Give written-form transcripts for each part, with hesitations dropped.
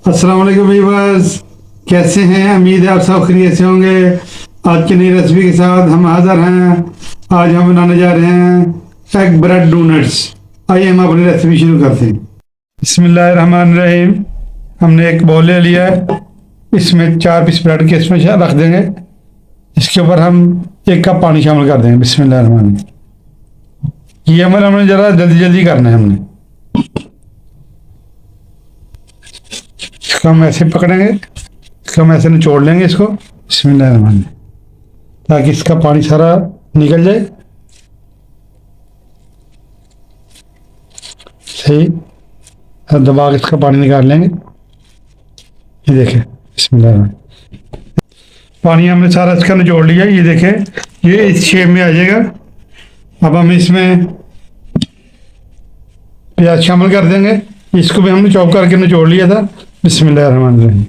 अस्सलाम वालेकुम व्यूअर्स, कैसे हैं? उम्मीद है आप सब खैरियत से होंगे। आज की नई रेसिपी के साथ हम हाज़िर हैं। आज हम बनाने जा रहे हैं एग ब्रेड डोनट्स। आइए हम अपनी रेसिपी शुरू करते हैं। बिस्मिल्लाहिर्रहमानिर्रहीम। हमने एक बाउल ले लिया है, इसमें 4 पीस ब्रेड के इसमें रख देंगे। इसके ऊपर हम 1 कप पानी शामिल कर देंगे। बिस्मिल्लाहिर्रहमानिर्रहीम। ये अमल हमने ज़रा जल्दी जल्दी करना है। इसको हम ऐसे पकड़ेंगे, इसको हम ऐसे निचोड़ लेंगे इसको। बिस्मिल्लाहिर्रहमानिर्रहीम, ताकि इसका पानी सारा निकल जाए। सही, अब दबा के इसका पानी निकाल लेंगे। ये देखें, बिस्मिल्लाहिर्रहमानिर्रहीम, पानी हमने सारा इसका निचोड़ लिया। ये देखें, ये इस शेप में आ जाएगा। अब हम इसमें प्याज शामिल कर देंगे। इसको भी हमने चॉप करके निचोड़ लिया था। बिस्मिल्लाहिर्रहमानिर्रहीम,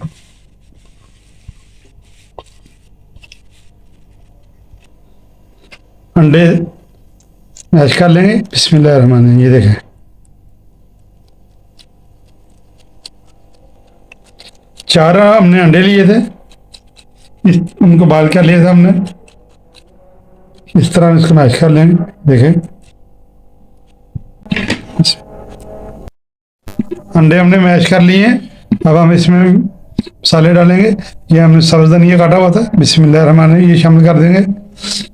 अंडे मैश कर लेंगे। बिस्मिल्लाहिर्रहमानिर्रहीम, ये देखें, चार हमने अंडे लिए थे, उनको बाल कर लिया था हमने। इस तरह इसको मैश कर लेंगे। देखें, अंडे हमने मैश कर लिए हैं। अब हम इसमें मसाले डालेंगे। ये हमने सब्ज़ धनिया काटा हुआ था, बिस्मिल्लाहिर्रहमानिर्रहीम, ये शामिल कर देंगे।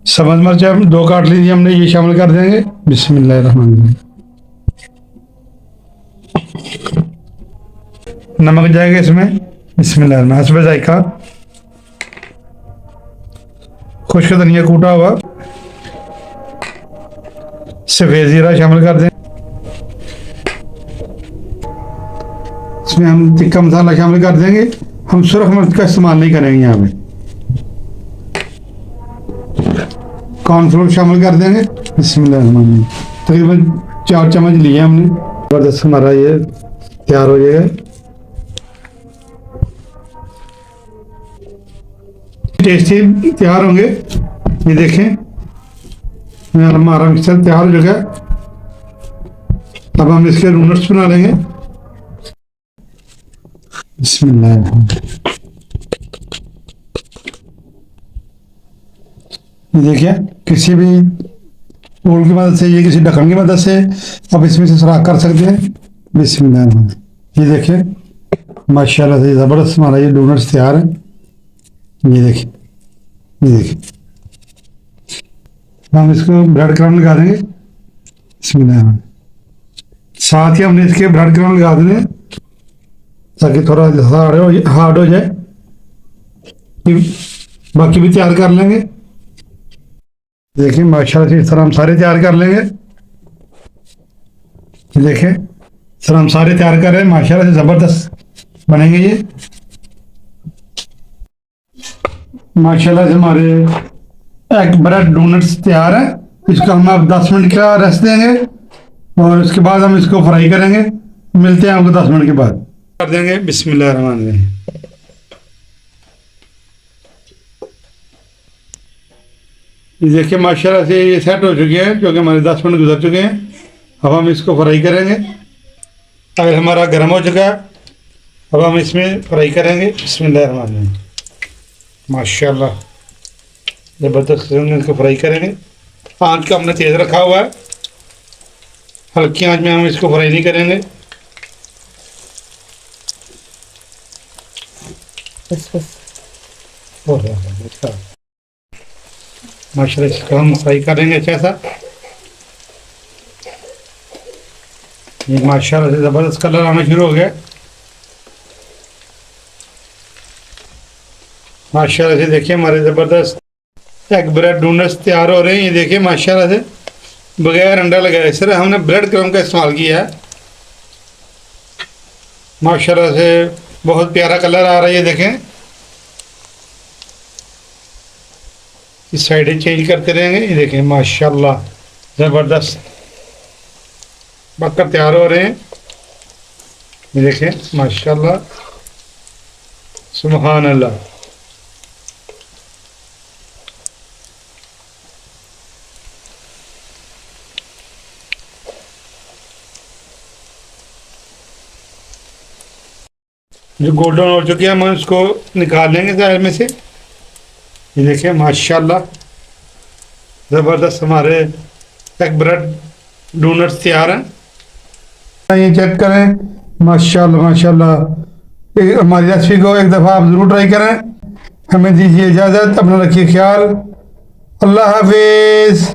सब्ज़ मिर्च 2 काट ली थी हमने, ये शामिल कर देंगे। बिस्मिल्लाहिर्रहमानिर्रहीम, नमक जाएगा इसमें। बिस्मिल्लाहिर्रहमानिर्रहीम, हस्बे जायका। खुश्क धनिया कूटा हुआ, सफ़ेद ज़ीरा शामिल कर दें। इसमें हम तिक्का मसाला शामिल कर देंगे। हम सुरख मिर्च का इस्तेमाल नहीं करेंगे। यहाँ पे कॉर्नफ्लोर शामिल कर देंगे। बिस्मिल्लाहिर्रहमानिर्रहीम, तकरीबन 4 चम्मच लिए हमने। ज़बरदस्त हमारा ये तैयार हो जाएगा। टेस्टी तैयार होंगे। ये देखें, हमारा मिक्सर तैयार हो चुका है। अब हम इसके डोनट्स बना लेंगे। बिस्मिल्लाहिर्रहमानिर्रहीम, ये देखिए, किसी भी टूल की मदद से, ये किसी ढक्कन की मदद से आप इसमें से सुराख कर सकते हैं। बिस्मिल्लाहिर्रहमानिर्रहीम, ये देखिए, माशाल्लाह से ज़बरदस्त हमारा ये डोनट्स तैयार है। ये देखिए, ये देखिए, हम इसको ब्रेड क्रम्ब लगा देंगे। बिस्मिल्लाहिर्रहमानिर्रहीम, साथ ही हमने इसके ब्रेड क्रम्ब लगा देंगे ताकि थोड़ा हार्ड हो जाए। बाकी भी तैयार कर लेंगे। देखिए, माशाल्लाह से इस तरह हम सारे तैयार कर लेंगे। देखिए, इस तरह हम सारे तैयार कर रहे हैं। माशाल्लाह से ज़बरदस्त बनेंगे ये। माशाल्लाह से हमारे एग ब्रेड डोनट्स तैयार है। इसको हम अब 10 मिनट का रेस्ट देंगे और उसके बाद हम इसको फ्राई करेंगे। मिलते हैं आपको 10 मिनट के बाद। कर देंगे। बिस्मिल्लाहिर्रहमानिर्रहीम, ये देखिए, माशाल्लाह से ये सेट हो चुके हैं, क्योंकि हमारे 10 मिनट गुजर चुके हैं। अब हम इसको फ्राई करेंगे। अगर हमारा गर्म हो चुका है, अब हम इसमें फ्राई करेंगे। बिस्मिल्लाहिर्रहमानिर्रहीम, माशाल्लाह ज़बरदस्त इसको फ्राई करेंगे। आँच का हमने तेज़ रखा हुआ है, हल्की आँच में हम इसको फ्राई नहीं करेंगे। माशाल्लाह इसको हम फ्राई करेंगे अच्छा सा। ये माशाल्लाह से ज़बरदस्त कलर आना शुरू हो गया। माशाल्लाह से देखिए, हमारे ज़बरदस्त एग ब्रेड डोनट्स तैयार हो रहे हैं। ये देखिए, माशाल्लाह से बगैर अंडा लगाए सिर्फ हमने ब्रेड क्रम्ब का इस्तेमाल किया है। माशाल्लाह से बहुत प्यारा कलर आ रहा है। ये देखें, इस साइड चेंज करते रहेंगे। ये देखें, माशाल्लाह ज़बरदस्त पककर तैयार हो रहे हैं। ये देखें, माशाल्लाह, सुभान अल्लाह। जो गोल्डन हो चुके हैं हम उसको निकाल लेंगे साइड में से। ये देखिए माशाल्लाह ज़बरदस्त हमारे एग ब्रेड डोनट्स तैयार हैं। ये चेक करें माशाल्लाह माशाल्लाह। हमारी रेसिपी को एक दफ़ा आप ज़रूर ट्राई करें। हमें दीजिए इजाज़त, अपना रखिए ख्याल। अल्लाह हाफिज़।